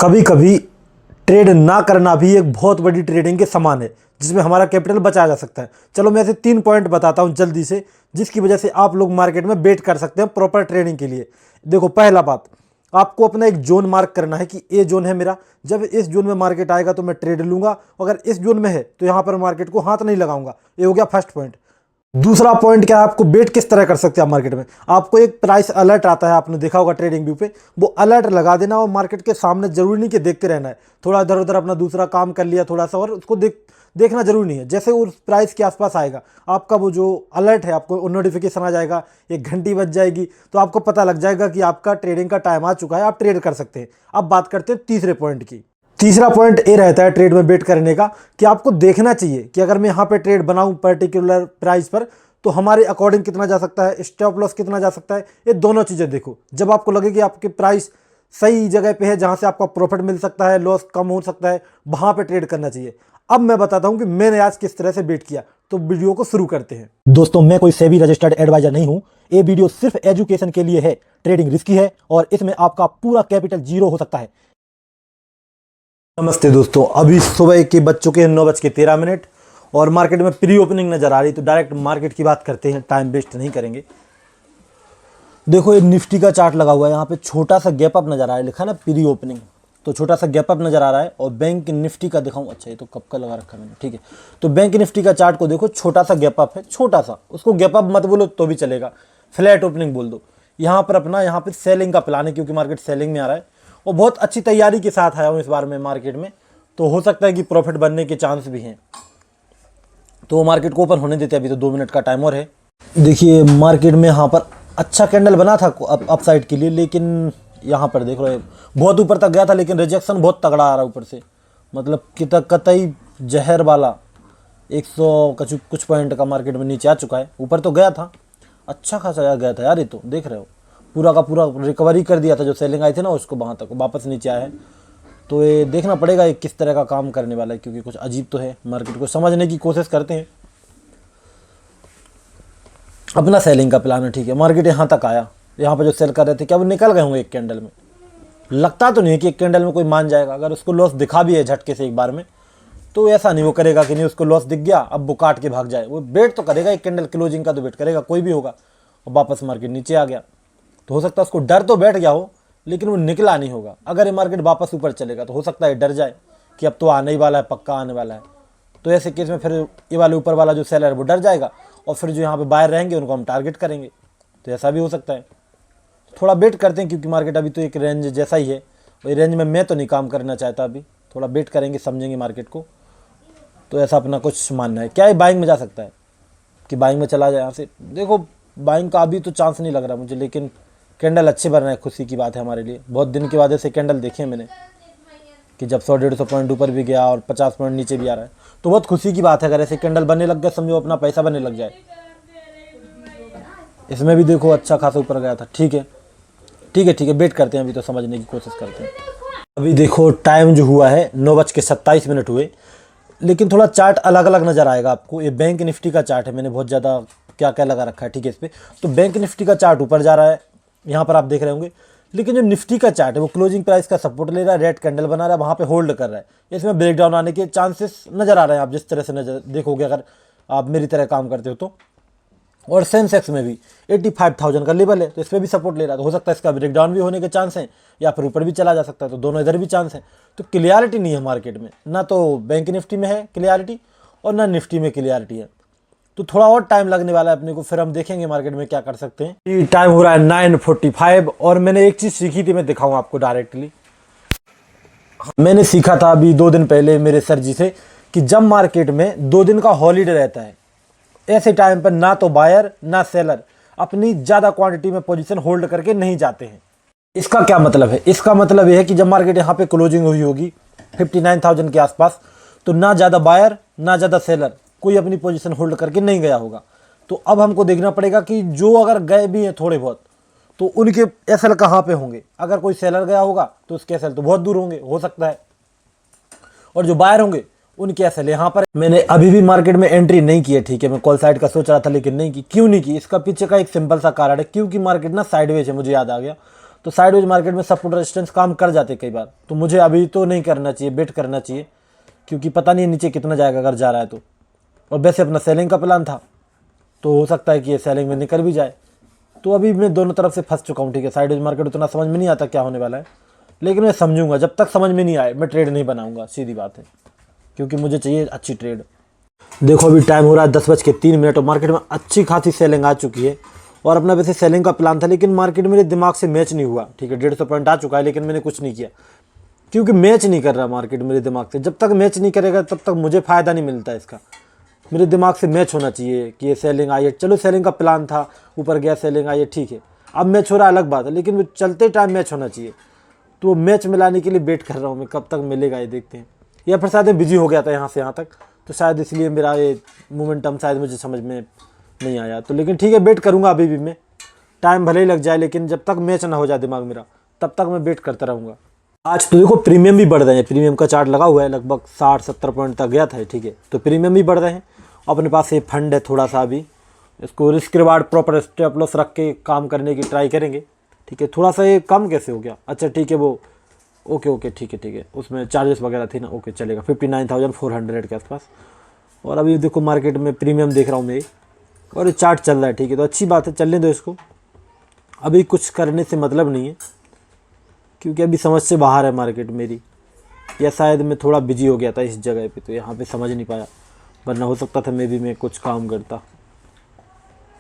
कभी कभी ट्रेड ना करना भी एक बहुत बड़ी ट्रेडिंग के समान है, जिसमें हमारा कैपिटल बचाया जा सकता है। चलो मैं ऐसे 3 पॉइंट बताता हूं जल्दी से, जिसकी वजह से आप लोग मार्केट में बेट कर सकते हैं प्रॉपर ट्रेडिंग के लिए। देखो, पहला बात, आपको अपना एक जोन मार्क करना है कि ये जोन है मेरा, जब इस जोन में मार्केट आएगा तो मैं ट्रेड लूंगा, अगर इस जोन में है तो यहां पर मार्केट को हाथ नहीं लगाऊंगा। ये हो गया फर्स्ट पॉइंट। दूसरा पॉइंट क्या है, आपको बेट किस तरह कर सकते हैं आप मार्केट में। आपको एक प्राइस अलर्ट आता है, आपने देखा होगा ट्रेडिंग व्यू पे, वो अलर्ट लगा देना और मार्केट के सामने जरूरी नहीं कि देखते रहना है, थोड़ा इधर उधर अपना दूसरा काम कर लिया थोड़ा सा, और उसको देखना जरूरी नहीं है। जैसे उस प्राइस के आसपास आएगा आपका वो जो अलर्ट है, आपको नोटिफिकेशन आ जाएगा, एक घंटी बज जाएगी, तो आपको पता लग जाएगा कि आपका ट्रेडिंग का टाइम आ चुका है, आप ट्रेड कर सकते हैं। अब बात करते हैं तीसरे पॉइंट की। तीसरा पॉइंट ये रहता है ट्रेड में बेट करने का कि आपको देखना चाहिए कि अगर मैं यहाँ पे ट्रेड बनाऊं पर्टिकुलर प्राइस पर, तो हमारे अकॉर्डिंग कितना जा सकता है, स्टॉप लॉस कितना जा सकता है। ये दोनों चीज़ें देखो। जब आपको लगे कि आपके प्राइस सही जगह पे है, जहाँ से आपका प्रॉफिट मिल सकता है, लॉस कम हो सकता है, वहाँ पे ट्रेड करना चाहिए। अब मैं बताता हूँ कि मैंने आज किस तरह से बेट किया, तो वीडियो को शुरू करते हैं। दोस्तों, मैं कोई सेबी रजिस्टर्ड एडवाइजर नहीं हूँ। ये वीडियो सिर्फ एजुकेशन के लिए है। ट्रेडिंग रिस्की है और इसमें आपका पूरा कैपिटल जीरो हो सकता है। नमस्ते दोस्तों, अभी सुबह के बज चुके हैं 9:13 और मार्केट में प्री ओपनिंग नजर आ रही, तो डायरेक्ट मार्केट की बात करते हैं, टाइम वेस्ट नहीं करेंगे। देखो, ये निफ्टी का चार्ट लगा हुआ है, यहाँ पे छोटा सा गैप अप नजर आ रहा है, लिखा है ना प्री ओपनिंग, तो छोटा सा गैप अप नजर आ रहा है। और बैंक निफ्टी का दिखाऊं, अच्छा ये तो कब का लगा रखा है मैंने, ठीक है। तो बैंक निफ्टी का चार्ट को देखो, छोटा सा गैप अप है, छोटा सा, उसको गैप अप मत बोलो तो भी चलेगा, फ्लैट ओपनिंग बोल दो। यहाँ पर अपना यहाँ पे सेलिंग का प्लान है, क्योंकि मार्केट सेलिंग में आ रहा है और बहुत अच्छी तैयारी के साथ आया हूँ इस बार में मार्केट में, तो हो सकता है कि प्रॉफिट बनने के चांस भी हैं। तो मार्केट को ओपन होने देते हैं, अभी तो 2 मिनट का टाइम और है। देखिए, मार्केट में यहाँ पर अच्छा कैंडल बना था अप साइड के लिए, लेकिन यहाँ पर देख रहे हो बहुत ऊपर तक गया था, लेकिन रिजेक्शन बहुत तगड़ा आ रहा है ऊपर से, मतलब कि कतई जहर वाला 100 कुछ पॉइंट का मार्केट में नीचे आ चुका है। ऊपर तो गया था, अच्छा खासा गया था यार, ये तो देख रहे हो पूरा का पूरा रिकवरी कर दिया था, जो सेलिंग आई थी ना उसको वहाँ तक वापस नीचे आया है। तो ये देखना पड़ेगा ये किस तरह का काम करने वाला है, क्योंकि कुछ अजीब तो है। मार्केट को समझने की कोशिश करते हैं। अपना सेलिंग का प्लान है, ठीक है। मार्केट यहाँ तक आया, यहाँ पर जो सेल कर रहे थे, क्या वो निकल गए होंगे एक कैंडल में? लगता तो नहीं है कि एक कैंडल में कोई मान जाएगा। अगर उसको लॉस दिखा भी है झटके से एक बार में, तो ऐसा नहीं वो करेगा कि नहीं उसको लॉस दिख गया अब वो काट के भाग जाए। वो वेट तो करेगा, एक कैंडल क्लोजिंग का तो वेट करेगा, कोई भी होगा। और वापस मार्केट नीचे आ गया, तो हो सकता है उसको डर तो बैठ गया हो, लेकिन वो निकला नहीं होगा। अगर ये मार्केट वापस ऊपर चलेगा तो हो सकता है डर जाए कि अब तो आने ही वाला है, पक्का आने वाला है। तो ऐसे केस में फिर ये वाले ऊपर वाला जो सेलर है वो डर जाएगा, और फिर जो यहाँ पे बायर रहेंगे उनको हम टारगेट करेंगे। तो ऐसा भी हो सकता है। थोड़ा वेट करते हैं, क्योंकि मार्केट अभी तो एक रेंज जैसा ही है, वही रेंज में मैं तो नहीं काम करना चाहता। अभी थोड़ा वेट करेंगे, समझेंगे मार्केट को। तो ऐसा अपना कुछ मानना है। क्या ये बाइंग में जा सकता है कि बाइंग में चला जाए यहाँ से? देखो, बाइंग का अभी तो चांस नहीं लग रहा मुझे, लेकिन कैंडल अच्छे बन रहे हैं, खुशी की बात है हमारे लिए। बहुत दिन के बाद ऐसे कैंडल देखे हैं मैंने कि जब 100-150 पॉइंट ऊपर भी गया और 50 पॉइंट नीचे भी आ रहा है, तो बहुत खुशी की बात है। अगर ऐसे कैंडल बनने लग गए, समझो अपना पैसा बनने लग जाए। इसमें भी देखो अच्छा खासा ऊपर गया था, ठीक है ठीक है ठीक है, वेट करते हैं, अभी तो समझने की कोशिश करते हैं। अभी देखो टाइम जो हुआ है 9:27 हुए, लेकिन थोड़ा चार्ट अलग अलग नज़र आएगा आपको। ये बैंक निफ्टी का चार्ट है, मैंने बहुत ज़्यादा क्या क्या लगा रखा है, ठीक है इस पर। तो बैंक निफ्टी का चार्ट ऊपर जा रहा है, यहाँ पर आप देख रहे होंगे, लेकिन जो निफ्टी का चार्ट है वो क्लोजिंग प्राइस का सपोर्ट ले रहा है, रेड कैंडल बना रहा है, वहाँ पे होल्ड कर रहा है। इसमें ब्रेकडाउन आने के चांसेस नज़र आ रहे हैं, आप जिस तरह से नजर देखोगे, अगर आप मेरी तरह काम करते हो तो। और सेंसेक्स में भी 85,000 का लेवल है, तो इस पर भी सपोर्ट ले रहा है। तो हो सकता है इसका ब्रेकडाउन भी होने के चांस हैं, या फिर ऊपर भी चला जा सकता है, तो दोनों इधर भी चांस हैं। तो क्लियरिटी नहीं है मार्केट में, ना तो बैंक निफ्टी में है क्लियरिटी और ना निफ्टी में क्लियरिटी है। तो थोड़ा और टाइम लगने वाला है अपने को, फिर हम देखेंगे मार्केट में क्या कर सकते हैं। टाइम हो रहा है 9:45 और मैंने एक चीज़ सीखी थी, मैं दिखाऊँ आपको डायरेक्टली। मैंने सीखा था अभी 2 दिन पहले मेरे सर जी से, कि जब मार्केट में 2 दिन का हॉलीडे रहता है, ऐसे टाइम पर ना तो बायर ना सेलर अपनी ज़्यादा क्वांटिटी में पोजीशन होल्ड करके नहीं जाते हैं। इसका क्या मतलब है? इसका मतलब यह है कि जब मार्केट यहाँ पे क्लोजिंग हुई होगी 59,000 के आसपास, तो ना ज़्यादा बायर ना ज़्यादा सेलर कोई अपनी पोजीशन होल्ड करके नहीं गया होगा। तो अब हमको देखना पड़ेगा कि जो अगर गए भी हैं थोड़े बहुत, तो उनके एसएल कहाँ पे होंगे। अगर कोई सेलर गया होगा तो उसके एसएल तो बहुत दूर होंगे, हो सकता है, और जो बायर होंगे उनके एसएल यहाँ पर। मैंने अभी भी मार्केट में एंट्री नहीं की है, ठीक है। मैं कॉल साइड का सोच रहा था लेकिन नहीं की। क्यों नहीं की? इसका पीछे का एक सिंपल सा कारण है, क्योंकि मार्केट ना साइडवेज है, मुझे याद आ गया। तो साइडवेज मार्केट में सपोर्ट रेजिस्टेंस काम कर जाते कई बार। तो मुझे अभी तो नहीं करना चाहिए, वेट करना चाहिए, क्योंकि पता नहीं नीचे कितना जाएगा अगर जा रहा है तो। और वैसे अपना सेलिंग का प्लान था, तो हो सकता है कि ये सेलिंग में निकल भी जाए। तो अभी मैं दोनों तरफ से फंस चुका हूँ, ठीक है। साइडवेज मार्केट उतना समझ में नहीं आता क्या होने वाला है, लेकिन मैं समझूंगा। जब तक समझ में नहीं आए मैं ट्रेड नहीं बनाऊंगा, सीधी बात है, क्योंकि मुझे चाहिए अच्छी ट्रेड। देखो अभी टाइम हो रहा है 10:03 और मार्केट में अच्छी खासी सेलिंग आ चुकी है। और अपना वैसे सेलिंग का प्लान था, लेकिन मार्केट मेरे दिमाग से मैच नहीं हुआ, ठीक है। 150 पॉइंट आ चुका है, लेकिन मैंने कुछ नहीं किया, क्योंकि मैच नहीं कर रहा मार्केट मेरे दिमाग से। जब तक मैच नहीं करेगा तब तक मुझे फ़ायदा नहीं मिलता इसका। मेरे दिमाग से मैच होना चाहिए कि ये सेलिंग आई है, चलो सेलिंग का प्लान था, ऊपर गया सेलिंग आई है, ठीक है। अब मैच हो रहा है अलग बात है, लेकिन वो चलते टाइम मैच होना चाहिए। तो मैच मिलाने के लिए वेट कर रहा हूँ मैं, कब तक मिलेगा ये देखते हैं। या फिर शायद बिजी हो गया था यहाँ से यहाँ तक, तो शायद इसलिए मेरा ये मोमेंटम शायद मुझे समझ में नहीं आया। तो लेकिन ठीक है, वेट करूँगा अभी भी मैं, टाइम भले ही लग जाए, लेकिन जब तक मैच ना हो जाए दिमाग मेरा, तब तक मैं वेट करता रहूँगा। आज तो देखो प्रीमियम भी बढ़ रहे हैं, प्रीमियम का चार्ट लगा हुआ है, लगभग 60-70 पॉइंट तक गया था, ठीक है। तो प्रीमियम भी बढ़ रहे हैं। अपने पास ये फंड है थोड़ा सा, अभी इसको risk reward proper step loss रख के काम करने की ट्राई करेंगे, ठीक है। थोड़ा सा ये कम कैसे हो गया, अच्छा ठीक है, वो ओके ठीक है, उसमें चार्जेस वगैरह थी ना, ओके चलेगा। 59,400 के आसपास। और अभी देखो मार्केट में प्रीमियम देख रहा हूँ मैं, और ये चार्ट चल रहा है, ठीक है। तो अच्छी बात है, चलने दो इसको, अभी कुछ करने से मतलब नहीं है, क्योंकि अभी समझ से बाहर है मार्केट मेरी। या शायद मैं थोड़ा बिजी हो गया था इस जगह पे, तो यहाँ पे समझ नहीं पाया, वरना हो सकता था मैं कुछ काम करता।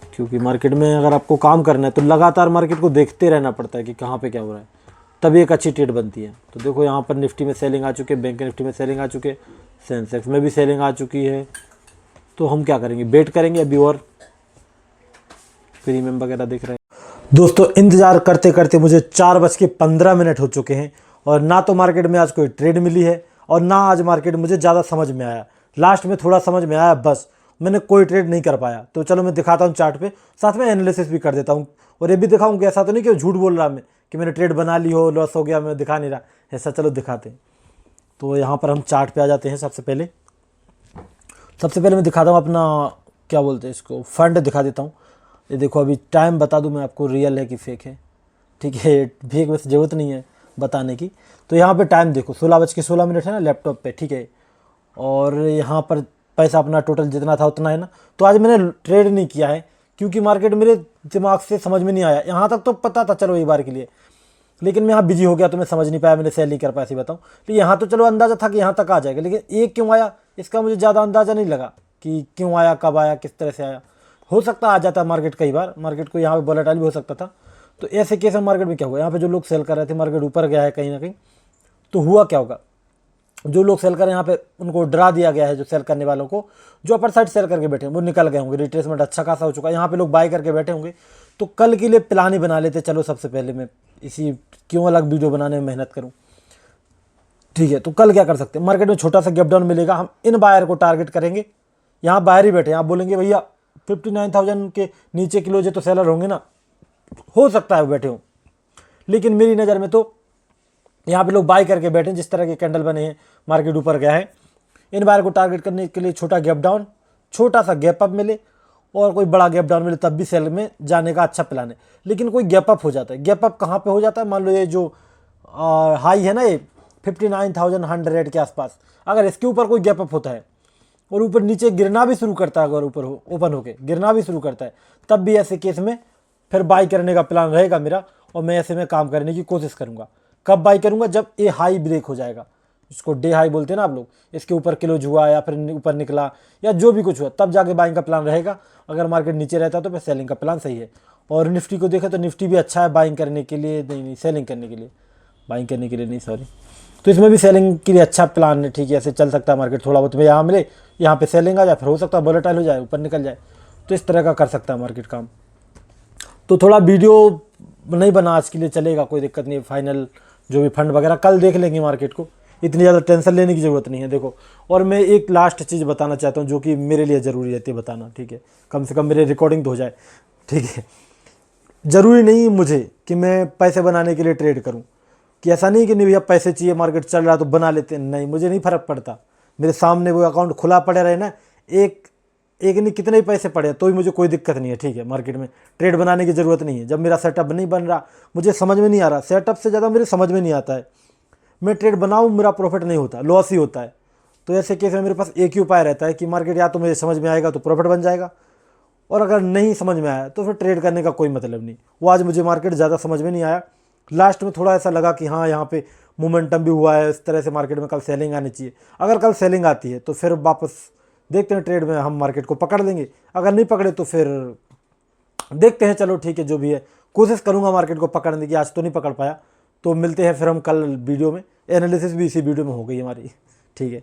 क्योंकि मार्केट में अगर आपको काम करना है तो लगातार मार्केट को देखते रहना पड़ता है कि कहाँ पे क्या हो रहा है, तभी एक अच्छी ट्रेड बनती है। तो देखो यहाँ पर निफ्टी में सेलिंग आ चुकी है, बैंक निफ्टी में सेलिंग आ चुके है, सेंसेक्स में भी सेलिंग आ चुकी है। तो हम क्या करेंगे, वेट करेंगे अभी, और प्रीमियम वगैरह देख रहे हैं। दोस्तों इंतज़ार करते करते मुझे 4:15 हो चुके हैं, और ना तो मार्केट में आज कोई ट्रेड मिली है, और ना आज मार्केट मुझे ज़्यादा समझ में आया। लास्ट में थोड़ा समझ में आया, बस मैंने कोई ट्रेड नहीं कर पाया। तो चलो मैं दिखाता हूँ चार्ट पे, साथ में एनालिसिस भी कर देता हूँ, और ये भी दिखाऊँ कि ऐसा तो नहीं कि झूठ बोल रहा मैं कि मैंने ट्रेड बना ली हो, लॉस हो गया, मैं दिखा नहीं रहा ऐसा। चलो दिखाते हैं। तो यहाँ पर हम चार्ट पे आ जाते हैं। सबसे पहले मैं दिखाता हूँ अपना, क्या बोलते हैं इसको, फंड दिखा देता हूँ। ये देखो अभी टाइम बता दूँ मैं आपको, रियल है कि फेक है, ठीक है। फेक वैसे ज़रूरत नहीं है बताने की। तो यहाँ पे टाइम देखो 16:16 है ना लैपटॉप पे, ठीक है। और यहाँ पर पैसा अपना टोटल जितना था उतना है ना। तो आज मैंने ट्रेड नहीं किया है, क्योंकि मार्केट मेरे दिमाग से समझ में नहीं आया। यहाँ तक तो पता था चलो एक बार के लिए, लेकिन मैं यहाँ बिजी हो गया तो मैं समझ नहीं पाया, मैंने सेल नहीं कर पाया, ऐसी बताऊँ। तो यहाँ तो चलो अंदाज़ा था कि यहाँ तक आ जाएगा, लेकिन एक क्यों आया इसका मुझे ज़्यादा अंदाज़ा नहीं लगा कि क्यों आया, कब आया, किस तरह से आया। हो सकता आ जाता मार्केट, कई बार मार्केट को यहाँ पे वोलेटाइल भी हो सकता था। तो ऐसे केस में मार्केट में क्या हुआ, यहाँ पे जो लोग सेल कर रहे थे, मार्केट ऊपर गया है कहीं ना कहीं, तो हुआ क्या होगा, जो लोग सेल कर रहे हैं यहाँ पे उनको डरा दिया गया है, जो सेल करने वालों को, जो अपर साइड सेल करके बैठे हैं वो निकल गए होंगे, रिट्रेसमेंट अच्छा खासा हो चुका है। यहाँ पे लोग बाय करके बैठे होंगे, तो कल के लिए प्लान ही बना लेते। चलो सबसे पहले मैं इसी क्यों अलग वीडियो बनाने में मेहनत करूँ, ठीक है। तो कल क्या कर सकते हैं, मार्केट में छोटा सा गैप डाउन मिलेगा, हम इन बायर को टारगेट करेंगे। यहाँ बायर ही बैठे हैं, आप बोलेंगे भैया 59,000 के नीचे किलो जो तो सेलर होंगे ना, हो सकता है वो बैठे हों, लेकिन मेरी नज़र में तो यहाँ पे लोग बाय करके बैठे हैं। जिस तरह के कैंडल बने हैं, मार्केट ऊपर गया है, इन बायर को टारगेट करने के लिए छोटा गैप डाउन, छोटा सा गैप अप मिले, और कोई बड़ा गैप डाउन मिले तब भी सेल में जाने का अच्छा प्लान है। लेकिन कोई गैप अप हो जाता है, गैप अप कहाँ पे हो जाता है, मान लो ये जो हाई है ना, ये 59,100 के आसपास, अगर इसके ऊपर कोई गैप अप होता है और ऊपर नीचे गिरना भी शुरू करता है, अगर ऊपर ओपन होके गिरना भी शुरू करता है, तब भी ऐसे केस में फिर बाई करने का प्लान रहेगा मेरा, और मैं ऐसे में काम करने की कोशिश करूँगा। कब बाई करूँगा, जब ये हाई ब्रेक हो जाएगा, इसको डे हाई बोलते हैं ना आप लोग, इसके ऊपर क्लोज हुआ या फिर ऊपर निकला या जो भी कुछ हुआ, तब जाके बाइंग का प्लान रहेगा। अगर मार्केट नीचे रहता है तो फिर सेलिंग का प्लान सही है। और निफ्टी को देखें तो निफ्टी भी अच्छा है बाइंग करने के लिए, नहीं सेलिंग करने के लिए, बाइंग करने के लिए नहीं, सॉरी। तो इसमें भी सेलिंग के लिए अच्छा प्लान है, ठीक है। ऐसे चल सकता है मार्केट, थोड़ा बहुत यहाँ मिले, यहाँ पे सेलिंग आ जाए, फिर हो सकता है वोलेटाइल हो जाए, ऊपर निकल जाए। तो इस तरह का कर सकता है मार्केट काम। तो थोड़ा वीडियो नहीं बना आज के लिए, चलेगा, कोई दिक्कत नहीं। फाइनल जो भी फंड वगैरह कल देख लेंगे मार्केट को, इतनी ज़्यादा टेंशन लेने की ज़रूरत नहीं है। देखो, और मैं एक लास्ट चीज़ बताना चाहता हूँ जो कि मेरे लिए ज़रूरी रहती है बताना, ठीक है। कम से कम मेरे रिकॉर्डिंग तो हो जाए, ठीक है। ज़रूरी नहीं मुझे कि मैं पैसे बनाने के लिए ट्रेड करूँ, कि ऐसा नहीं कि नहीं भैया पैसे चाहिए, मार्केट चल रहा है तो बना लेते हैं, नहीं, मुझे नहीं फ़र्क पड़ता। मेरे सामने वो अकाउंट खुला पड़े रहे ना, एक एक नहीं कितने ही पैसे पड़े तो भी मुझे कोई दिक्कत नहीं है, ठीक है। मार्केट में ट्रेड बनाने की ज़रूरत नहीं है। जब मेरा सेटअप नहीं बन रहा, मुझे समझ में नहीं आ रहा, सेटअप से ज़्यादा मेरे समझ में नहीं आता है, मैं ट्रेड बनाऊँ मेरा प्रॉफिट नहीं होता, लॉस ही होता है। तो ऐसे केस में मेरे पास एक ही उपाय रहता है कि मार्केट या तो मुझे समझ में आएगा तो प्रॉफिट बन जाएगा, और अगर नहीं समझ में आया तो फिर ट्रेड करने का कोई मतलब नहीं। वो आज मुझे मार्केट ज़्यादा समझ में नहीं आया, लास्ट में थोड़ा ऐसा लगा कि हाँ यहाँ पे मोमेंटम भी हुआ है, इस तरह से मार्केट में कल सेलिंग आनी चाहिए। अगर कल सेलिंग आती है तो फिर वापस देखते हैं ट्रेड में हम मार्केट को पकड़ लेंगे, अगर नहीं पकड़े तो फिर देखते हैं, चलो ठीक है जो भी है, कोशिश करूँगा मार्केट को पकड़ने की। आज तो नहीं पकड़ पाया, तो मिलते हैं फिर हम कल वीडियो में। एनालिसिस भी इसी वीडियो में हो गई हमारी, ठीक है।